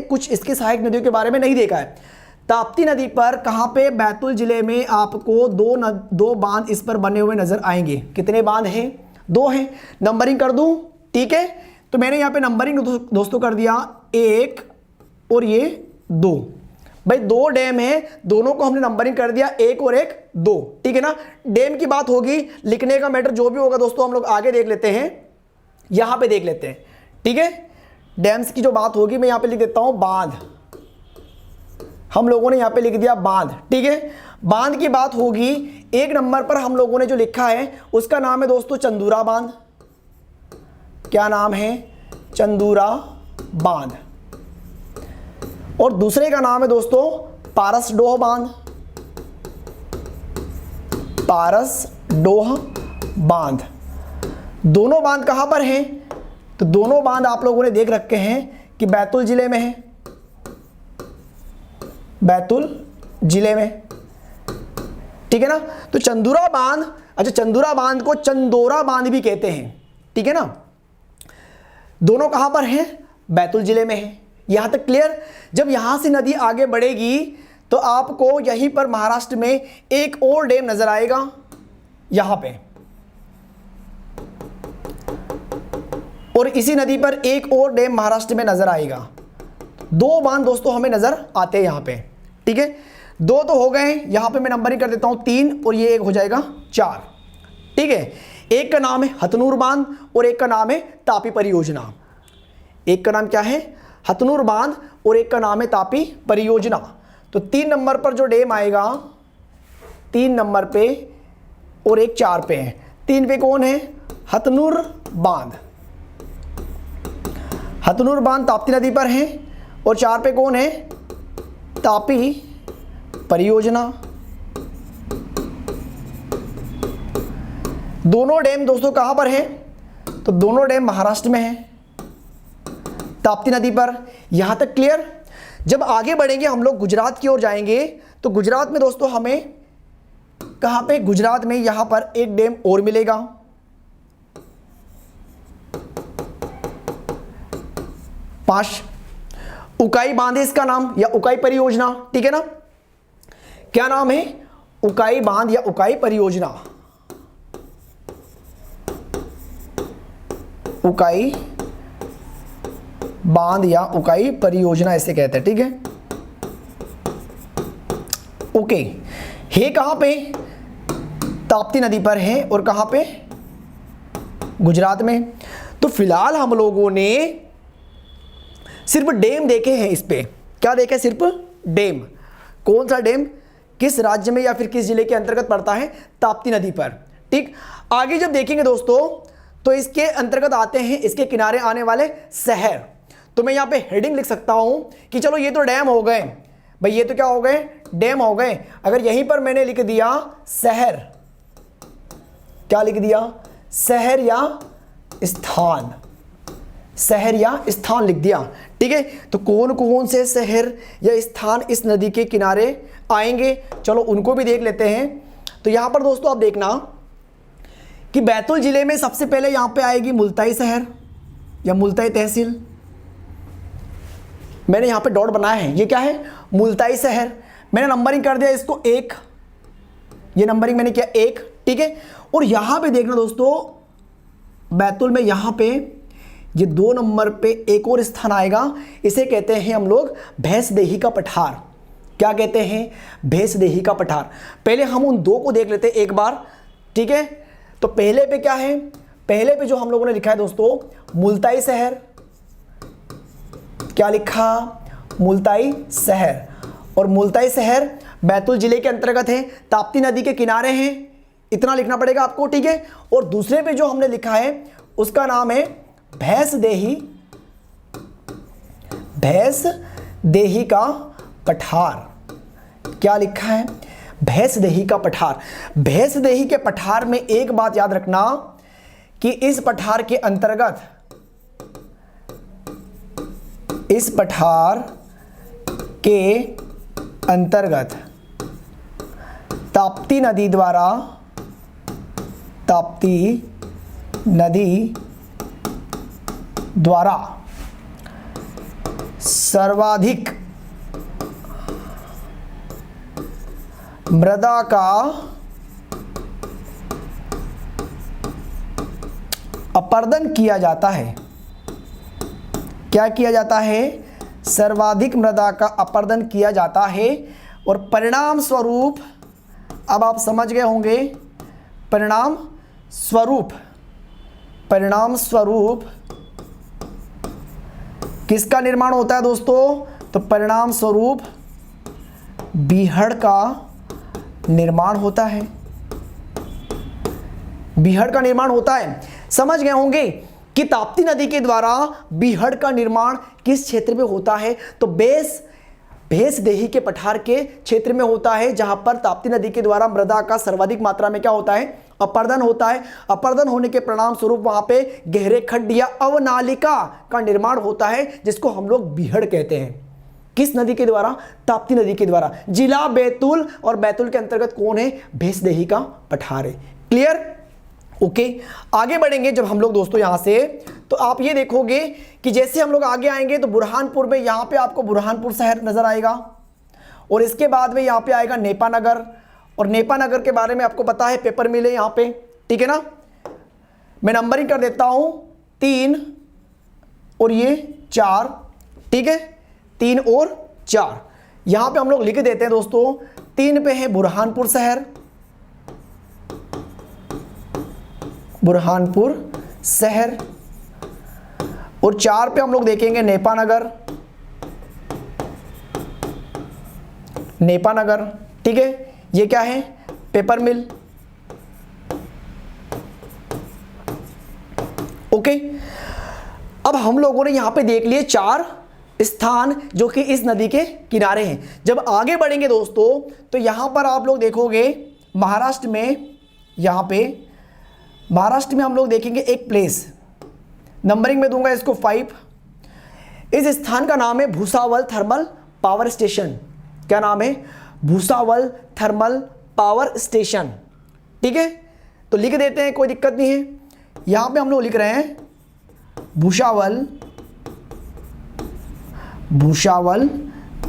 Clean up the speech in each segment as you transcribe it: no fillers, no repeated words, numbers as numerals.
कुछ इसकी सहायक नदियों के बारे में नहीं देखा है। ताप्ती नदी पर कहाँ पे, बैतूल जिले में आपको दो बांध इस पर बने हुए नजर आएंगे। कितने बांध हैं? 2 हैं। नंबरिंग कर दूं? ठीक है, तो मैंने यहाँ पे नंबरिंग दोस्तों कर दिया 1 और ये 2। भाई 2 डैम है, दोनों को हमने नंबरिंग कर दिया 1 और 1 2, ठीक है ना। डैम की बात होगी, लिखने का मैटर जो भी होगा दोस्तों हम लोग आगे देख लेते हैं, यहां पे देख लेते हैं, ठीक है। डैम्स की जो बात होगी मैं यहां पे लिख देता हूं बांध, हम लोगों ने यहां पे लिख दिया बांध, ठीक है। बांध की बात होगी, 1 नंबर पर हम लोगों ने जो लिखा है उसका नाम है दोस्तों चंदूरा बांध। क्या नाम है? चंदूरा बांध। और दूसरे का नाम है दोस्तों पारसडोह बांध। पारसडोह बांध। दोनों बांध कहां पर हैं? तो दोनों बांध आप लोगों ने देख रखे हैं कि बैतूल जिले में है, बैतूल जिले में, ठीक है ना। तो चंदूरा बांध, अच्छा चंदूरा बांध को चंदोरा बांध भी कहते हैं, ठीक है ना। दोनों कहां पर हैं? बैतूल जिले में है। यहां तक क्लियर? जब यहां से नदी आगे बढ़ेगी तो आपको यहीं पर महाराष्ट्र में एक और डैम नजर आएगा, यहां पे, और इसी नदी पर एक और डैम महाराष्ट्र में नजर आएगा। 2 बांध दोस्तों हमें नजर आते हैं यहां पे, ठीक है। 2 तो हो गए, यहां पे मैं नंबरिंग कर देता हूं 3 और ये एक हो जाएगा 4, ठीक है। एक का नाम है हथनूर बांध और एक का नाम है तापी परियोजना। एक का नाम क्या है? हथनूर बांध और एक का नाम है तापी परियोजना। तो 3 नंबर पर जो डैम आएगा, 3 नंबर पे और एक 4 पे है। 3 पे कौन है? हथनूर बांध। हथनूर बांध ताप्ती नदी पर है और 4 पे कौन है? तापी परियोजना। दोनों डैम दोस्तों कहां पर है? तो दोनों डैम महाराष्ट्र में है, ताप्ती नदी पर। यहां तक क्लियर? जब आगे बढ़ेंगे हम लोग गुजरात की ओर जाएंगे, तो गुजरात में दोस्तों हमें कहां पे? गुजरात में यहां पर एक डैम और मिलेगा, पांच उकाई बांध है इसका नाम, या उकाई परियोजना, ठीक है ना। क्या नाम है? उकाई बांध या उकाई परियोजना। उकाई बांध या उकाई परियोजना ऐसे कहते हैं, ठीक है। ओके, है कहां पे? ताप्ती नदी पर है और कहां पे? गुजरात में। तो फिलहाल हम लोगों ने सिर्फ डैम देखे हैं इस पे। क्या देखे? सिर्फ डैम। कौन सा डैम, किस राज्य में या फिर किस जिले के अंतर्गत पड़ता है? ताप्ती नदी पर, ठीक। आगे जब देखेंगे दोस्तों तो इसके अंतर्गत आते हैं इसके किनारे आने वाले शहर। तो मैं यहां पे हेडिंग लिख सकता हूं कि चलो ये तो डैम हो गए भाई, ये तो क्या हो गए? डैम हो गए। अगर यहीं पर मैंने लिख दिया शहर, क्या लिख दिया? शहर या स्थान, शहर या स्थान लिख दिया, ठीक है। तो कौन कौन से शहर या स्थान इस नदी के किनारे आएंगे, चलो उनको भी देख लेते हैं। तो यहां पर दोस्तों आप देखना कि बैतूल जिले में सबसे पहले यहां पे आएगी मुल्ताई शहर या मुल्ताई तहसील। मैंने यहां पे डॉट बनाया है, ये क्या है? मुल्ताई शहर। मैंने नंबरिंग कर दिया इसको 1, ये नंबरिंग मैंने किया 1, ठीक है। और यहां पे देखना दोस्तों, बैतूल में यहां पे ये 2 नंबर पे एक और स्थान आएगा, इसे कहते हैं हम लोग भैंसदेही का पठार। क्या कहते हैं? भैंसदेही का पठार। पहले हम उन 2 को देख लेते हैं एक बार, ठीक है। तो पहले पे क्या है? पहले पे जो हम लोगों ने लिखा है दोस्तों मुल्ताई शहर। क्या लिखा? मुल्ताई शहर। और मुल्ताई शहर बैतूल जिले के अंतर्गत है, ताप्ती नदी के किनारे हैं, इतना लिखना पड़ेगा आपको, ठीक है। और दूसरे पे जो हमने लिखा है उसका नाम है भैंसदेही, भैंसदेही का पठार। क्या लिखा है? भैंसदेही का पठार। भैंसदेही के पठार में एक बात याद रखना कि इस पठार के अंतर्गत, इस पठार के अंतर्गत ताप्ती नदी द्वारा, ताप्ती नदी द्वारा सर्वाधिक मृदा का अपरदन किया जाता है। क्या किया जाता है? सर्वाधिक मृदा का अपरदन किया जाता है। और परिणाम स्वरूप, अब आप समझ गए होंगे, परिणाम स्वरूप किसका निर्माण होता है दोस्तों? तो परिणाम स्वरूप बीहड़ का निर्माण होता है। बीहड़ का निर्माण होता है। समझ गए होंगे कि ताप्ती नदी के द्वारा बीहड़ का निर्माण किस क्षेत्र में होता है? तो भेषदेही के पठार के क्षेत्र में होता है, जहां पर ताप्ती नदी के द्वारा मृदा का सर्वाधिक मात्रा में क्या होता है? अपरदन होता है। अपरदन होने के परिणाम स्वरूप वहां पे गहरे खड्ड या अवनालिका का निर्माण होता है, जिसको हम लोग बीहड़ कहते हैं। किस नदी के द्वारा? ताप्ती नदी के द्वारा। जिला बैतूल, और बैतूल के अंतर्गत कौन है? भेषदेही का पठार है। क्लियर? ओके, आगे बढ़ेंगे जब हम लोग दोस्तों यहां से, तो आप ये देखोगे कि जैसे हम लोग आगे आएंगे तो बुरहानपुर में यहां पे आपको बुरहानपुर शहर नजर आएगा, और इसके बाद में यहां पे आएगा नेपानगर, और नेपानगर के बारे में आपको पता है, पेपर मिले यहां पे, ठीक है ना। मैं नंबरिंग कर देता हूं, 3 और ये 4, ठीक है, 3 और 4 यहां पे हम लोग लिख देते हैं दोस्तों। 3 पे है बुरहानपुर शहर, बुरहानपुर शहर, और 4 पे हम लोग देखेंगे नेपानगर, नेपानगर, ठीक है। ये क्या है? पेपर मिल। ओके, अब हम लोगों ने यहां पे देख लिए 4 स्थान जो कि इस नदी के किनारे हैं। जब आगे बढ़ेंगे दोस्तों तो यहां पर आप लोग देखोगे महाराष्ट्र में, यहां पे महाराष्ट्र में हम लोग देखेंगे एक प्लेस, नंबरिंग में दूंगा इसको 5। इस स्थान का नाम है भूसावल थर्मल पावर स्टेशन। क्या नाम है? भूसावल थर्मल पावर स्टेशन, ठीक है। तो लिख देते हैं, कोई दिक्कत नहीं है। यहां पे हम लोग लिख रहे हैं Bhusawal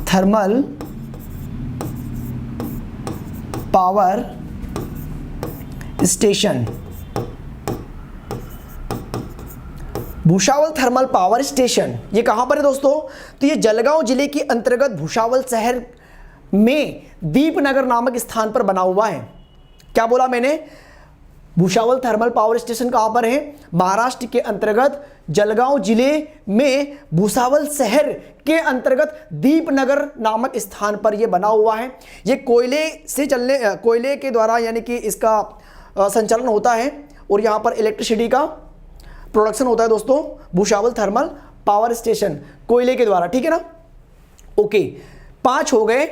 thermal power station. Bhusawal thermal power station ये कहां पर है दोस्तों? तो ये जलगांव जिले के अंतर्गत भूसावल शहर में दीपनगर नामक स्थान पर बना हुआ है। क्या बोला मैंने? भूसावल थर्मल पावर स्टेशन कहां पर है? महाराष्ट्र के अंतर्गत जलगांव जिले में भूसावल शहर के अंतर्गत दीपनगर नामक स्थान पर यह बना हुआ है। ये कोयले के द्वारा यानी कि इसका संचालन होता है, और यहां पर इलेक्ट्रिसिटी का प्रोडक्शन होता है दोस्तों। भूसावल थर्मल पावर स्टेशन कोयले के द्वारा, ठीक है ना। ओके, 5 हो गए।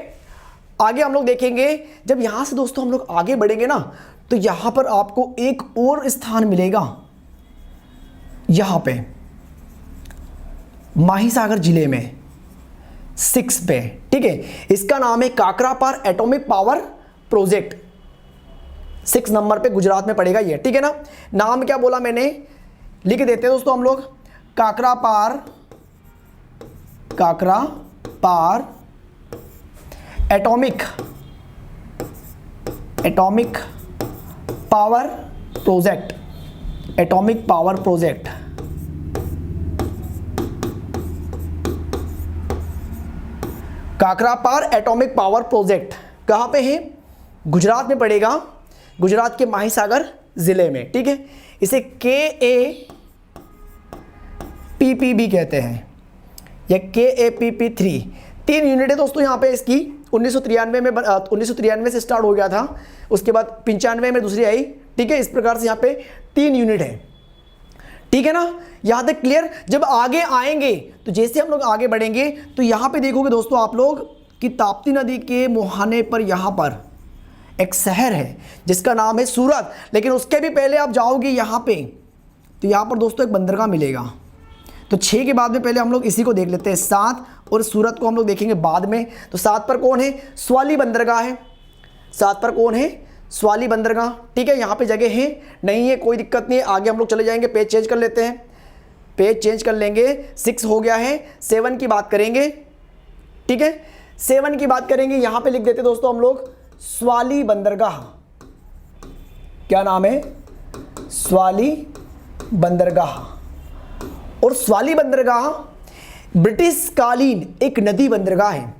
आगे हम लोग देखेंगे, जब यहां से दोस्तों हम लोग आगे बढ़ेंगे ना, तो यहां पर आपको एक और स्थान मिलेगा, यहां पे माहीसागर जिले में 6 पे, ठीक है। इसका नाम है Kakrapar atomic power project. 6 number पे गुजरात में पड़ेगा ये, ठीक है ना। नाम क्या बोला मैंने? लिख देते हैं दोस्तों हम लोग, Kakrapar atomic power project, atomic power project. Kakrapar atomic power project कहां पे है? गुजरात में पड़ेगा, गुजरात के माहीसागर जिले में, ठीक है। इसे KAPPB कहते हैं, या KAPP3। 3 यूनिट है दोस्तों यहाँ पे इसकी। 1993 से स्टार्ट हो गया था, उसके बाद 95 में दूसरी आई, ठीक है। इस प्रकार से यहाँ पे 3 यूनिट है, ठीक है ना। यहाँ तक क्लियर? जब आगे आएंगे तो जैसे हम लोग आगे बढ़ेंगे तो यहाँ पे देखोगे दोस्तों आप लोग कि ताप्ती नदी के मुहाने पर यहाँ पर एक शहर है जिसका नाम है सूरत। लेकिन उसके भी पहले आप जाओगे यहाँ पे तो यहाँ पर दोस्तों एक बंदरगाह मिलेगा। तो 6 के बाद में पहले हम लोग इसी को देख लेते हैं, 7, और सूरत को हम लोग देखेंगे बाद में। तो 7 पर कौन है? स्वाली बंदरगाह है। 7 पर कौन है? स्वाली बंदरगाह, ठीक है। यहाँ पे जगह है नहीं है, कोई दिक्कत नहीं है। आगे हम लोग चले जाएंगे, पेज चेंज कर लेते हैं, पेज चेंज कर लेंगे। 6 हो गया है, 7 की बात करेंगे। ठीक है। 7 की बात करेंगे, यहां पे लिख देते दोस्तों हम लोग स्वाली बंदरगाह। क्या नाम है? स्वाली बंदरगाह। और स्वाली बंदरगाह ब्रिटिश कालीन एक नदी बंदरगाह है।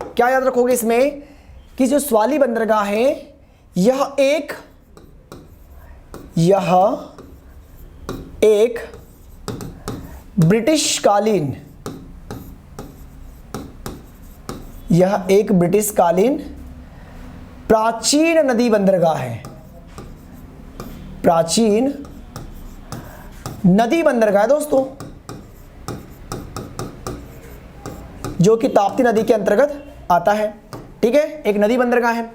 क्या याद रखोगे इसमें कि जो स्वाली बंदरगाह है यह एक ब्रिटिश कालीन प्राचीन नदी बंदरगाह है। प्राचीन नदी बंदरगाह है दोस्तों, जो कि ताप्ती नदी के अंतर्गत आता है। ठीक है, एक नदी बंदरगाह है।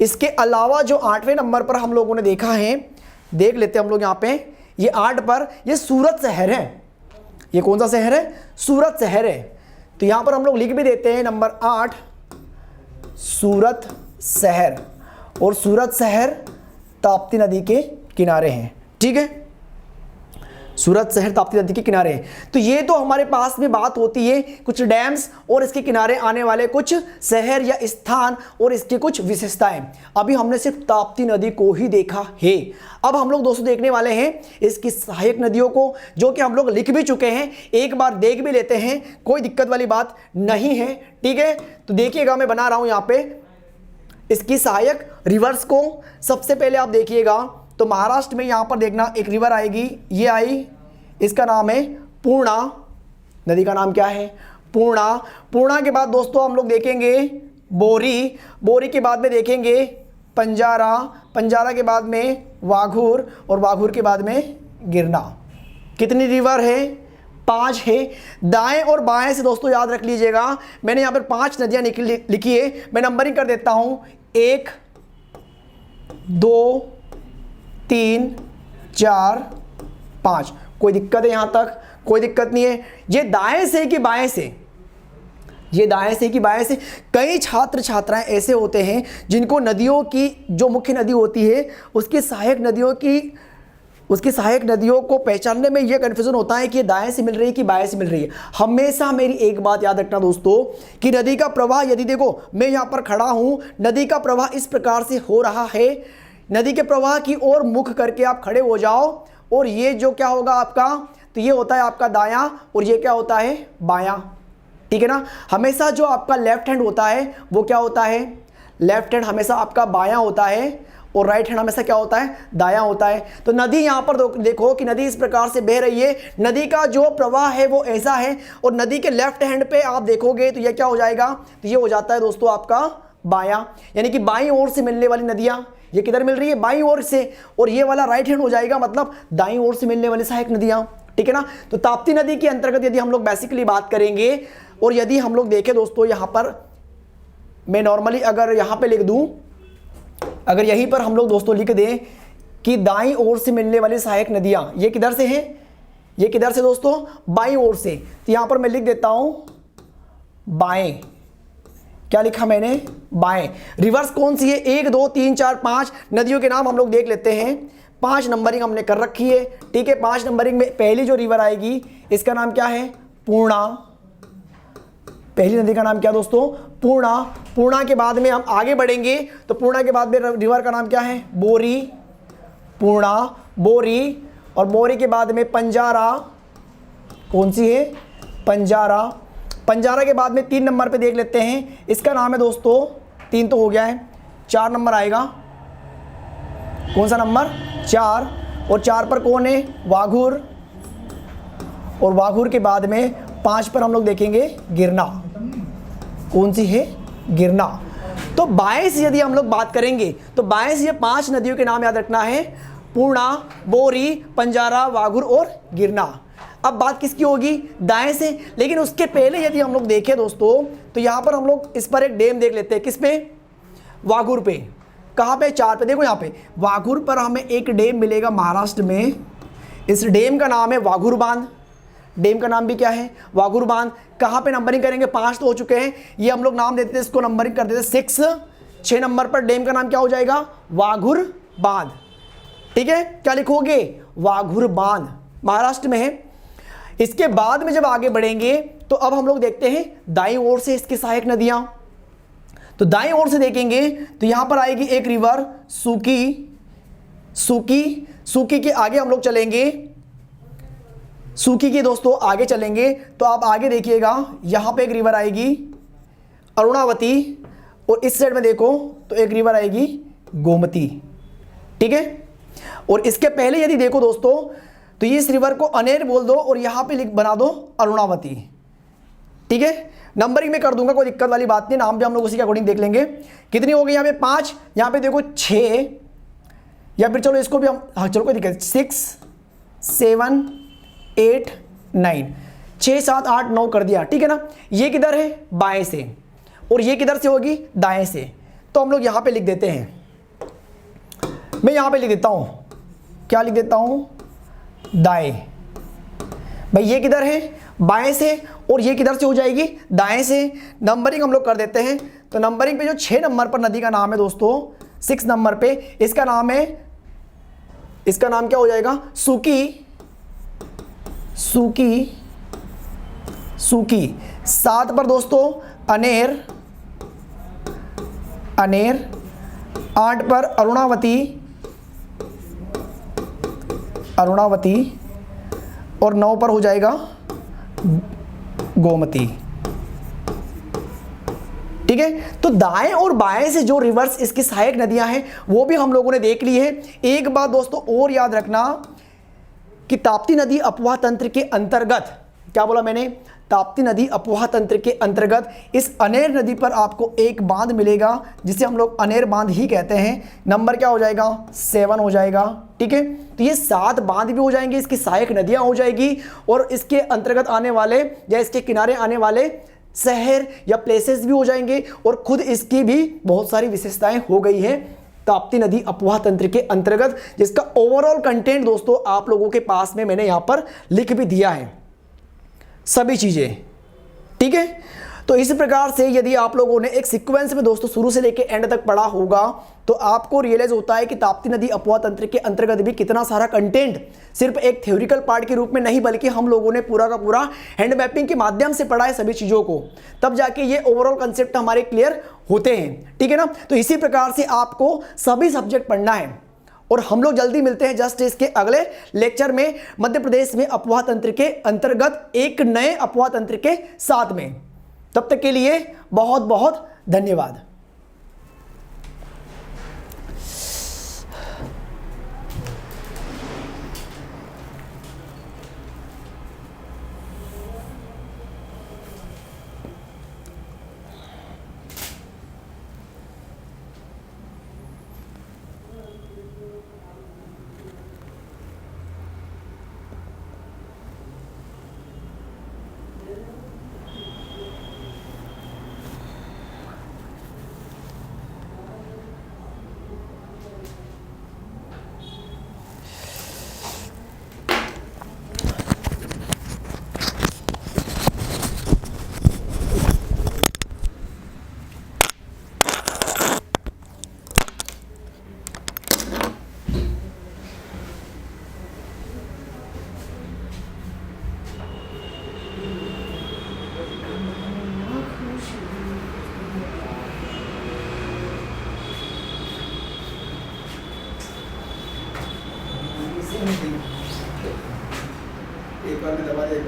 इसके अलावा जो 8वें नंबर पर हम लोगों ने देखा है, देख लेते हैं हम लोग यहाँ पे, ये 8 पर ये सूरत शहर है। ये कौन सा शहर है? सूरत शहर है। तो यहाँ पर हम लोग लिख भी देते हैं नंबर 8 सूरत शहर। और सूरत शहर ताप्ती नदी के किनारे हैं। ठीक है, सूरत शहर ताप्ती नदी के किनारे है। तो ये तो हमारे पास में बात होती है कुछ डैम्स और इसके किनारे आने वाले कुछ शहर या स्थान और इसके कुछ विशेषताएं। अभी हमने सिर्फ ताप्ती नदी को ही देखा है। अब हम लोग दोस्तों देखने वाले हैं इसकी सहायक नदियों को, जो कि हम लोग लिख भी चुके हैं, एक बार देख भी लेते हैं, कोई दिक्कत वाली बात नहीं है। ठीक है, तो देखिएगा मैं बना रहा हूं यहाँ पे इसकी सहायक रिवर्स को। सबसे पहले आप देखिएगा तो महाराष्ट्र में यहाँ पर देखना एक रिवर आएगी, ये आई, इसका नाम है पूर्णा। नदी का नाम क्या है? पूर्णा। पूर्णा के बाद दोस्तों हम लोग देखेंगे बोरी। बोरी के बाद में देखेंगे पंजारा। पंजारा के बाद में वाघूर और वाघूर के बाद में गिरना। कितनी रिवर है? 5 है। दाएं और बाएं से दोस्तों याद रख लीजिएगा, मैंने यहाँ पर 5 नदियाँ लिखी है। मैं नंबरिंग कर देता हूँ, 1 2 3 4 5। कोई दिक्कत है यहाँ तक? कोई दिक्कत नहीं है। ये दाएं से कि बाएं से? ये दाएं से कि बाएं से? कई छात्र छात्राएं ऐसे होते हैं जिनको नदियों की जो मुख्य नदी होती है उसकी सहायक नदियों को पहचानने में यह कन्फ्यूजन होता है कि ये दाएं से मिल रही है कि बाएं से मिल रही है। हमेशा मेरी एक बात याद रखना दोस्तों कि नदी का प्रवाह, यदि देखो मैं यहाँ पर खड़ा हूँ, नदी का प्रवाह इस प्रकार से हो रहा है, नदी के प्रवाह की ओर मुख करके आप खड़े हो जाओ और ये जो क्या होगा आपका, तो ये होता है आपका दायां और ये क्या होता है? बायां। ठीक है ना। हमेशा जो आपका लेफ्ट हैंड होता है वो क्या होता है? लेफ्ट हैंड हमेशा आपका बायां होता है और राइट हैंड हमेशा क्या होता है? दायां होता है। तो नदी यहाँ पर देखो कि नदी इस प्रकार से बह रही है, नदी का जो प्रवाह है वो ऐसा है, और नदी के लेफ्ट हैंड पे आप देखोगे तो ये क्या हो जाएगा? तो ये हो जाता है दोस्तों आपका बायां, यानी कि बाईं ओर से मिलने वाली नदियां। ये किधर मिल रही है? बाईं ओर से, और ये वाला राइट हैंड हो जाएगा, मतलब दाईं ओर से मिलने वाली सहायक नदियां। ठीक है ना। तो ताप्ती नदी के अंतर्गत यदि हम लोग बेसिकली बात करेंगे, और यदि हम लोग देखें दोस्तों, यहाँ पर मैं नॉर्मली अगर यहाँ पे लिख दूं, अगर यहीं पर हम लोग दोस्तों लिख दें कि दाईं ओर से मिलने वाली सहायक नदियां, ये किधर से हैं? ये किधर से दोस्तों? बाईं ओर से। तो यहाँ पर मैं लिख देता हूं बाएं। क्या लिखा मैंने? बाएं। रिवर्स कौन सी है? 1 2 3 4 5 नदियों के नाम हम लोग देख लेते हैं। 5 नंबरिंग हमने कर रखी है। ठीक है, 5 नंबरिंग में पहली जो रिवर आएगी इसका नाम क्या है? पूर्णा। पहली नदी का नाम क्या दोस्तों? पूर्णा। पूर्णा के बाद में हम आगे बढ़ेंगे तो पूर्णा के बाद में रिवर का नाम क्या है? बोरी। पूर्णा, बोरी, और बोरी के बाद में पंजारा। कौन सी है? पंजारा। पंजारा के बाद में 3 नंबर पे देख लेते हैं, इसका नाम है दोस्तों, 3 तो हो गया है, 4 नंबर आएगा। कौन सा नंबर? 4। और 4 पर कौन है? वाघूर। और वाघूर के बाद में 5 पर हम लोग देखेंगे गिरना। कौन सी है? गिरना। तो बाएं से यदि हम लोग बात करेंगे तो बाएं से ये 5 नदियों के नाम याद रखना है, पूर्णा, बोरी, पंजारा, वाघूर और गिरना। अब बात किसकी होगी? दाएं से। लेकिन उसके पहले यदि हम लोग देखें दोस्तों तो यहाँ पर हम लोग इस पर एक डैम देख लेते हैं। किस पे? वाघूर पे। कहाँ पे? 4 पे। देखो यहाँ पे वाघूर पर हमें एक डैम मिलेगा महाराष्ट्र में। इस डैम का नाम है वाघूर बांध। डैम का नाम भी क्या है? वाघूर बांध। कहाँ पे नंबरिंग करेंगे? 5 तो हो चुके हैं, ये हम लोग नाम देते थे, इसको नंबरिंग कर देते 6। 6 नंबर पर डैम का नाम क्या हो जाएगा? वाघूर बांध। ठीक है, क्या लिखोगे? वाघूर बांध, महाराष्ट्र में है। इसके बाद में जब आगे बढ़ेंगे तो अब हम लोग देखते हैं दाईं ओर से इसकी सहायक नदियां। तो दाईं ओर से देखेंगे तो यहां पर आएगी एक रिवर सूकी। सूकी के आगे हम लोग चलेंगे, सूकी के दोस्तों आगे चलेंगे तो आप आगे देखिएगा, यहां पे एक रिवर आएगी अरुणावती, और इस साइड में देखो तो एक रिवर आएगी गोमती। ठीक है, और इसके पहले यदि देखो दोस्तों तो इस रिवर को अनेर बोल दो और यहां पे बना दो अरुणावती। ठीक है, नंबरिंग में कर दूंगा, कोई दिक्कत वाली बात नहीं, नाम भी हम लोग उसी के अकॉर्डिंग देख लेंगे। कितनी हो गई यहाँ पे 5, यहाँ पे देखो 6, या फिर चलो इसको भी हम, हाँ चलो कोई दिक्कत, 6 7 8 9, 6 7 8 9 कर दिया। ठीक है ना, ये किधर है बाएं से और ये किधर से होगी दाएं से, तो हम लोग यहाँ पे लिख देते हैं। मैं यहाँ पे लिख देता हूँ, क्या लिख देता हूँ, दाएं। भाई ये किधर है बाएं से और ये किधर से हो जाएगी दाएं से। नंबरिंग हम लोग कर देते हैं, तो नंबरिंग पे जो 6 नंबर पर नदी का नाम है दोस्तों, 6 नंबर पे इसका नाम है, इसका नाम क्या हो जाएगा, सूकी। 7 पर दोस्तों अनेर। 8 पर अरुणावती और 9 पर हो जाएगा गोमती। ठीक है, तो दाएं और बाएं से जो रिवर्स इसकी सहायक नदियां हैं वो भी हम लोगों ने देख ली है। एक बात दोस्तों और याद रखना कि ताप्ती नदी अपवाह तंत्र के अंतर्गत, क्या बोला मैंने, ताप्ती नदी अपवाह तंत्र के अंतर्गत इस अनेर नदी पर आपको एक बांध मिलेगा जिसे हम लोग अनेर बांध ही कहते हैं। नंबर क्या हो जाएगा 7 हो जाएगा। ठीक है, तो ये 7 बांध भी हो जाएंगे, इसकी सहायक नदियां हो जाएगी, और इसके अंतर्गत आने वाले या इसके किनारे आने वाले शहर या प्लेसेस भी हो जाएंगे, और खुद इसकी भी बहुत सारी विशेषताएं हो गई है ताप्ती नदी अपवाह तंत्र के अंतर्गत, जिसका ओवरऑल कंटेंट दोस्तों आप लोगों के पास में मैंने यहां पर लिख भी दिया है सभी चीजें। ठीक है, तो इस प्रकार से यदि आप लोगों ने एक सीक्वेंस में दोस्तों शुरू से लेकर एंड तक पढ़ा होगा तो आपको रियलाइज होता है कि ताप्ती नदी अपवाह तंत्र के अंतर्गत भी कितना सारा कंटेंट सिर्फ एक थ्योरिकल पार्ट के रूप में नहीं, बल्कि हम लोगों ने पूरा का पूरा हैंड मैपिंग के माध्यम से पढ़ा है सभी चीजों को, तब जाके ये ओवरऑल कंसेप्ट हमारे क्लियर होते हैं। ठीक है ना, तो इसी प्रकार से आपको सभी सब्जेक्ट पढ़ना है, और हम लोग जल्दी मिलते हैं जस्ट इसके अगले लेक्चर में मध्य प्रदेश में अपवाह तंत्र के अंतर्गत एक नए अपवाह तंत्र के साथ में। तब तक के लिए बहुत बहुत धन्यवाद। एक बार में दबा दे, एक बार